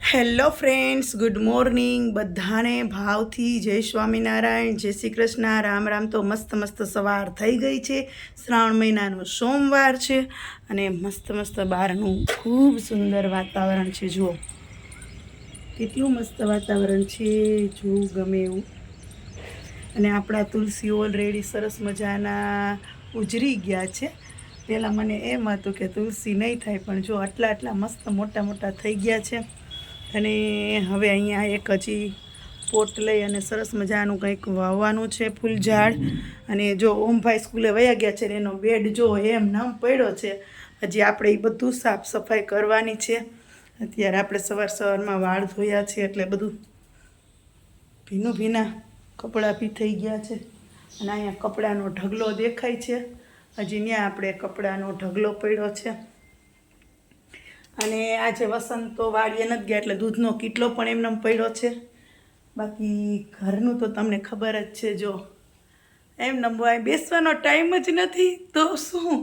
Hello friends, good morning. બધાને ભાવથી જય સ્વામિનારાયણ, જય શ્રી કૃષ્ણ, રામ રામ. તો મસ્ત મસ્ત સવાર થઈ ગઈ છે. શ્રાવણ મહિનાનો સોમવાર છે અને મસ્ત મસ્ત બહારનું ખૂબ સુંદર વાતાવરણ છે. જુઓ કેટલું મસ્ત વાતાવરણ છે, જોવું ગમે એવું. અને આપણા તુલસી ઓલરેડી સરસ મજાના ઉજરી ગયા છે. પહેલાં મને એમ હતું કે તુલસી નહીં થાય, પણ જો આટલા મસ્ત મોટા મોટા થઈ ગયા છે. અને હવે અહીંયા એક હજી પોટ લઈ અને સરસ મજાનું કંઈક વાવવાનું છે, ફૂલ ઝાડ. અને જો ઓમભાઈ સ્કૂલે વયા ગયા છે ને એનો બેડ જો એમ નામ પડ્યો છે. હજી આપણે એ બધું સાફ સફાઈ કરવાની છે. અત્યારે આપણે સવારમાં વાળ ધોયા છે એટલે બધું ભીના કપડાં બી થઈ ગયા છે. અને અહીંયા કપડાનો ઢગલો દેખાય છે. હજી ત્યાં આપણે કપડાનો ઢગલો પડ્યો છે. અને આજે વસંત તો વાડીએ નથી ગયા એટલે દૂધનો કીટલો પણ એમને પડ્યો છે. બાકી ઘરનું તો તમને ખબર જ છે. જો એમને બેસવાનો ટાઈમ જ નથી તો શું,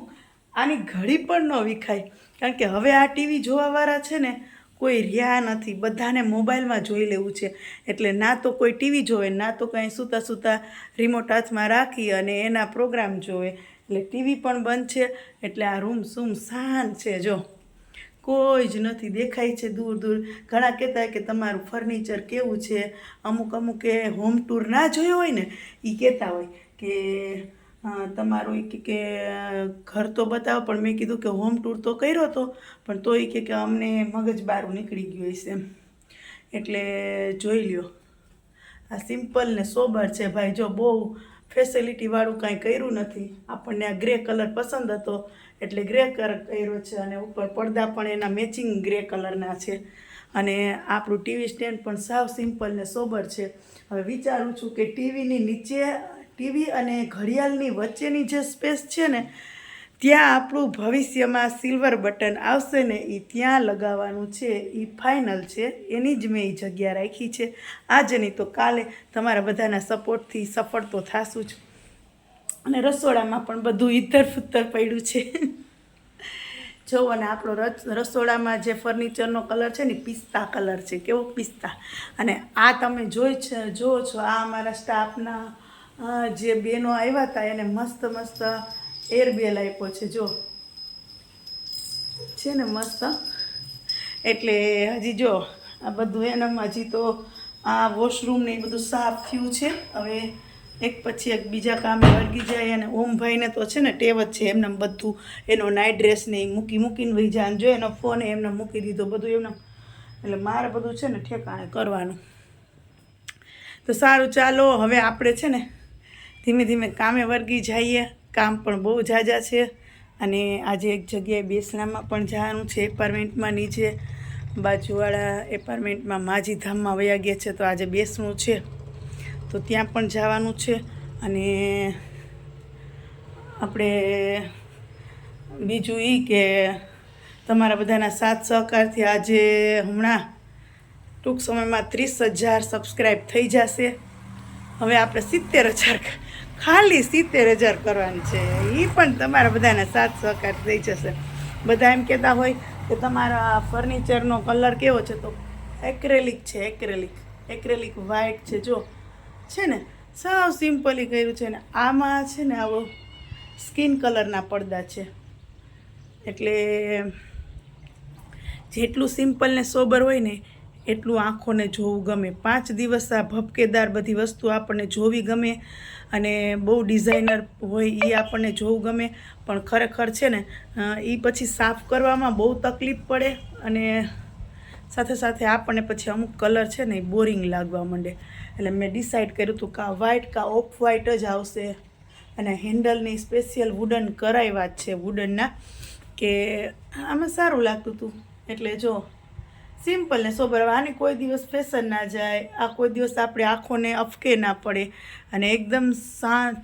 આની ઘડી પણ ન વિખાય. કારણ કે હવે આ ટીવી જોવાવાળા છે ને કોઈ રહ્યા નથી, બધાને મોબાઈલમાં જોઈ લેવું છે. એટલે ના તો કોઈ ટીવી જોવે, ના તો કંઈ સૂતા રિમોટ હાથમાં રાખી અને એના પ્રોગ્રામ જોવે. એટલે ટીવી પણ બંધ છે. એટલે આ રૂમ સુમસાન છે. જો કોઈ જ નથી દેખાય છે દૂર ઘણા કહેતા હોય કે તમારું ફર્નિચર કેવું છે. અમુકે હોમ ટૂર ના જોયો હોય ને એ કહેતા હોય કે તમારું કે ઘર તો બતાવો. પણ મેં કીધું કે હોમ ટૂર તો કર્યો હતો, પણ તો એ કે અમને મગજ બારું નીકળી ગયું હશે એમ. એટલે જોઈ લ્યો, આ સિમ્પલ ને સોબર છે ભાઈ. જો બહુ ફેસિલિટીવાળું કાંઈ કર્યું નથી. આપણને આ ગ્રે કલર પસંદ હતો એટલે ગ્રે કલર કર્યો છે. અને ઉપર પડદા પણ એના મેચિંગ ગ્રે કલરના છે. અને આપણું ટીવી સ્ટેન્ડ પણ સાવ સિમ્પલ ને સોબર છે. હવે વિચારું છું કે ટીવીની નીચે, ટીવી અને ઘડિયાળની વચ્ચેની જે સ્પેસ છે ને ત્યાં આપણું ભવિષ્યમાં સિલ્વર બટન આવશે ને એ ત્યાં લગાવવાનું છે. એ ફાઇનલ છે. એની જ મેં એ જગ્યા રાખી છે. આજે નહીં તો કાલે તમારા બધાના સપોર્ટથી સફળ તો થાશું જ. અને રસોડામાં પણ બધું ઈતર ફુત્તર પડ્યું છે. જોવો ને આપણો રસોડામાં જે ફર્નિચરનો કલર છે ને પિસ્તા કલર છે. કેવો પિસ્તા. અને આ તમે જુઓ છો, આ અમારા સ્ટાફના જે બહેનો આવ્યા હતા એને મસ્ત એરબેલ આપ્યો છે. જો છે ને મસ્ત. એટલે હજી જો આ બધું એનામાં હજી તો આ વોશરૂમ ને એ બધું સાફ થયું છે. હવે એક પછી એક બીજા કામે વળગી જાય. અને ઓમભાઈને તો છે ને ટેવ જ છે એમને બધું એનો નાઇટ ડ્રેસ ને એ મૂકીને વહી જાય. જો એનો ફોન એમને મૂકી દીધો બધું એમને. એટલે મારે બધું છે ને ઠેકાણે કરવાનું. તો સારું, ચાલો હવે આપણે છે ને ધીમે કામે વળગી જઈએ. કામ પણ બહુ ઝાઝા છે. અને આજે એક જગ્યાએ બેસણામાં પણ જવાનું છે, એપાર્ટમેન્ટમાં. નીચે બાજુવાળા એપાર્ટમેન્ટમાં માજીધામમાં વયા ગયા છે તો આજે બેસણું છે તો ત્યાં પણ જવાનું છે. અને આપણે બીજું એ કે તમારા બધાના સાથ સહકારથી આજે હમણાં ટૂંક સમયમાં 30,000 સબસ્ક્રાઈબ થઈ જશે. હવે આપણે 70,000, ખાલી 70,000 કરવાની છે. એ પણ તમારા બધાના સાથ સહકાર થઈ જશે. બધા એમ કહેતા હોય કે તમારા ફર્નિચરનો કલર કેવો છે, તો એક્રેલિક છે. એક્રેલિક વ્હાઇટ છે. જો છે ને સાવ સિમ્પલી કર્યું છે. ને આમાં છે ને આવો સ્કિન કલરના પડદા છે. એટલે જેટલું સિમ્પલ ને સોબર હોય ને એટલું આંખોને જોવું ગમે. 5 દિવસ આ ભપકેદાર બધી વસ્તુ આપણને જોવી ગમે. અને બહુ ડિઝાઇનર હોય એ આપણને જોવું ગમે. પણ ખરેખર છે ને એ પછી સાફ કરવામાં બહુ તકલીફ પડે. અને સાથે આપણને પછી અમુક કલર છે ને એ બોરિંગ લાગવા માંડે. એટલે મેં ડિસાઈડ કર્યું હતું કે વ્હાઇટ કા ઓફ વ્હાઇટ જ આવશે. અને હેન્ડલની સ્પેશિયલ વુડન કરાવ્યા જ છે, વુડનના, કે આમાં સારું લાગતું હતું. એટલે જો સિમ્પલ ને સોબર. આની કોઈ દિવસ ફેશન ના જાય. આ કોઈ દિવસ આપણે આંખોને અફકે ના પડે. અને એકદમ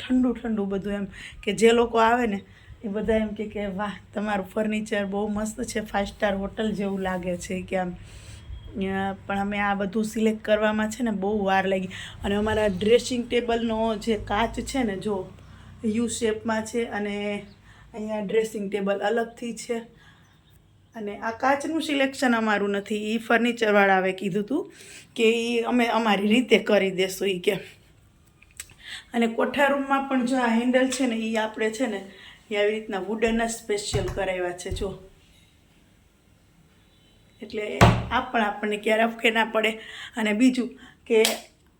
ઠંડુ બધું. એમ કે જે લોકો આવે ને એ બધા એમ કે વાહ, તમારું ફર્નિચર બહુ મસ્ત છે, 5 સ્ટાર હોટલ જેવું લાગે છે કે આમ. પણ અમે આ બધું સિલેક્ટ કરવામાં છે ને બહુ વાર લાગી. અને અમારા ડ્રેસિંગ ટેબલનો જે કાચ છે ને જો યુ શેપમાં છે. અને અહીંયા ડ્રેસિંગ ટેબલ અલગથી છે. અને આ કાચનું સિલેક્શન અમારું નથી, એ ફર્નિચરવાળાએ કીધું હતું કે એ અમે અમારી રીતે કરી દેશું એ કે. અને કોઠા રૂમમાં પણ જો આ હેન્ડલ છે ને એ આપણે છે ને એ આવી રીતના વુડનના સ્પેશિયલ કરાવ્યા છે જો, એટલે આ પણ આપણને ક્યારે અફકે ના પડે. અને બીજું કે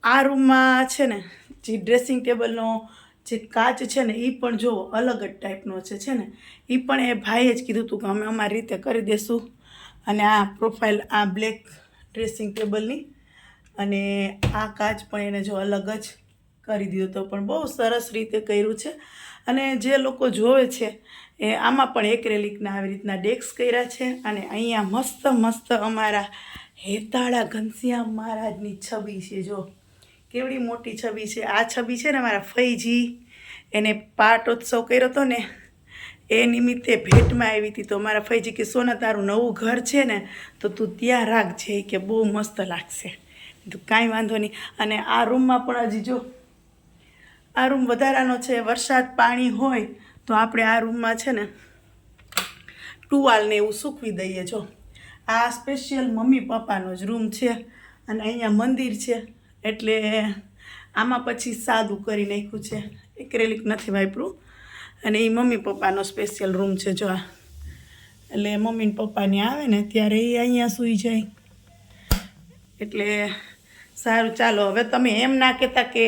આ રૂમમાં છે ને જે ડ્રેસિંગ ટેબલનો જે કાચ છે ને એ પણ જો અલગ જ ટાઈપનો છે ને એ પણ એ ભાઈએ જ કીધું હતું કે અમે અમારી રીતે કરી દઈશું. અને આ પ્રોફાઇલ આ બ્લેક ડ્રેસિંગ ટેબલની અને આ કાચ પણ એને જો અલગ જ કરી દીધો તો પણ બહુ સરસ રીતે કર્યું છે. અને જે લોકો જોવે છે એ આમાં પણ એક્રેલિકના આવી રીતના ડેક્સ કર્યા છે. અને અહીંયા મસ્ત મસ્ત અમારા હેતાળા ઘનશ્યામ મહારાજની છબી છે જો, કેવડી મોટી છબી છે. આ છબી છે ને મારા ફઈજી એને પાટોત્સવ કર્યો હતો ને એ નિમિત્તે ભેટમાં આવી હતી. તો મારા ફઈજી કે સોના તારું નવું ઘર છે ને તો તું ત્યાં રાખજે કે બહુ મસ્ત લાગશે. તો કાંઈ વાંધો નહીં. અને આ રૂમમાં પણ હજી જો આ રૂમ વધારાનો છે, વરસાદ પાણી હોય તો આપણે આ રૂમમાં છે ને ટુવાલને એવું સૂકવી દઈએ. જો આ સ્પેશિયલ મમ્મી પપ્પાનો જ રૂમ છે અને અહીંયા મંદિર છે એટલે આમાં પછી સાદું કરી નાખ્યું છે, એક્રેલિક નથી વાપર્યું. અને એ મમ્મી પપ્પાનો સ્પેશિયલ રૂમ છે જો આ, એટલે મમ્મી ને પપ્પાને આવે ને ત્યારે એ અહીંયા સૂઈ જાય. એટલે સારું ચાલો, હવે તમે એમ ના કહેતા કે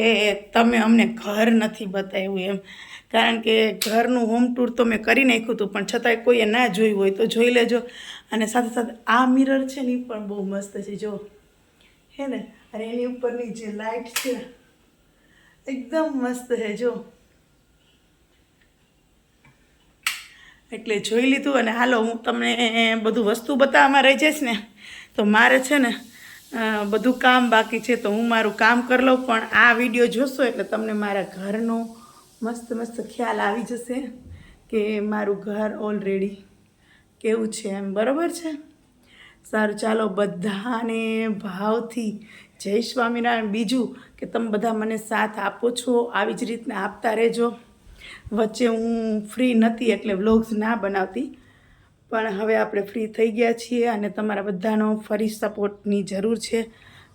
તમે અમને ઘર નથી બતાવ્યું એમ, કારણ કે ઘરનું હોમ ટૂર તો મેં કરી નાખ્યું હતું પણ છતાંય કોઈએ ના જોયું હોય તો જોઈ લેજો. અને સાથે સાથે આ મિરર છે ને એ પણ બહુ મસ્ત છે જો, હે ને. અને એની ઉપરની જે લાઇટ છે એકદમ મસ્ત છે જો, એટલે જોઈ લીધું. અને હાલો હું તમને બધું વસ્તુ બતાવવામાં રહી જઈશ ને તો મારે છે ને બધું કામ બાકી છે તો હું મારું કામ કરી લઉં. પણ આ વિડીયો જોશો એટલે તમને મારા ઘરનો મસ્ત મસ્ત ખ્યાલ આવી જશે કે મારું ઘર ઓલરેડી કેવું છે એમ, બરાબર છે. સારું ચાલો, બધાને ભાવથી જય સ્વામિનારાયણ. બીજું કે તમે બધા મને સાથ આપો છો, આવી જ રીતના આપતા રહેજો. વચ્ચે હું ફ્રી નહોતી એટલે વ્લોગ્સ ના બનાવતી, પણ હવે આપણે ફ્રી થઈ ગયા છીએ અને તમારા બધાનો ફરી સપોર્ટની જરૂર છે.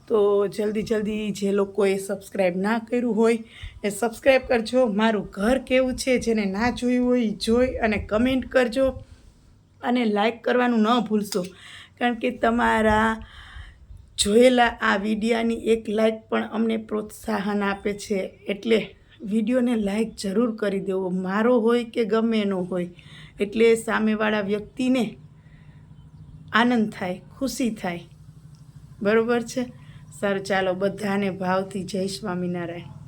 તો જલ્દી જે લોકોએ સબસ્ક્રાઈબ ના કર્યું હોય એ સબસ્ક્રાઈબ કરજો. મારું ઘર કેવું છે જેને ના જોયું હોય એ જોઈ અને કમેન્ટ કરજો અને લાઈક કરવાનું ન ભૂલશો, કારણ કે તમારા જોયેલા આ વિડીયાની એક લાઈક પણ અમને પ્રોત્સાહન આપે છે. એટલે વિડીયોને લાઈક જરૂર કરી દેવો, મારો હોય કે ગમે એનો હોય, એટલે સામેવાળા વ્યક્તિને આનંદ થાય, ખુશી થાય, બરાબર છે. સારું ચાલો, બધાને ભાવથી જય સ્વામિનારાયણ.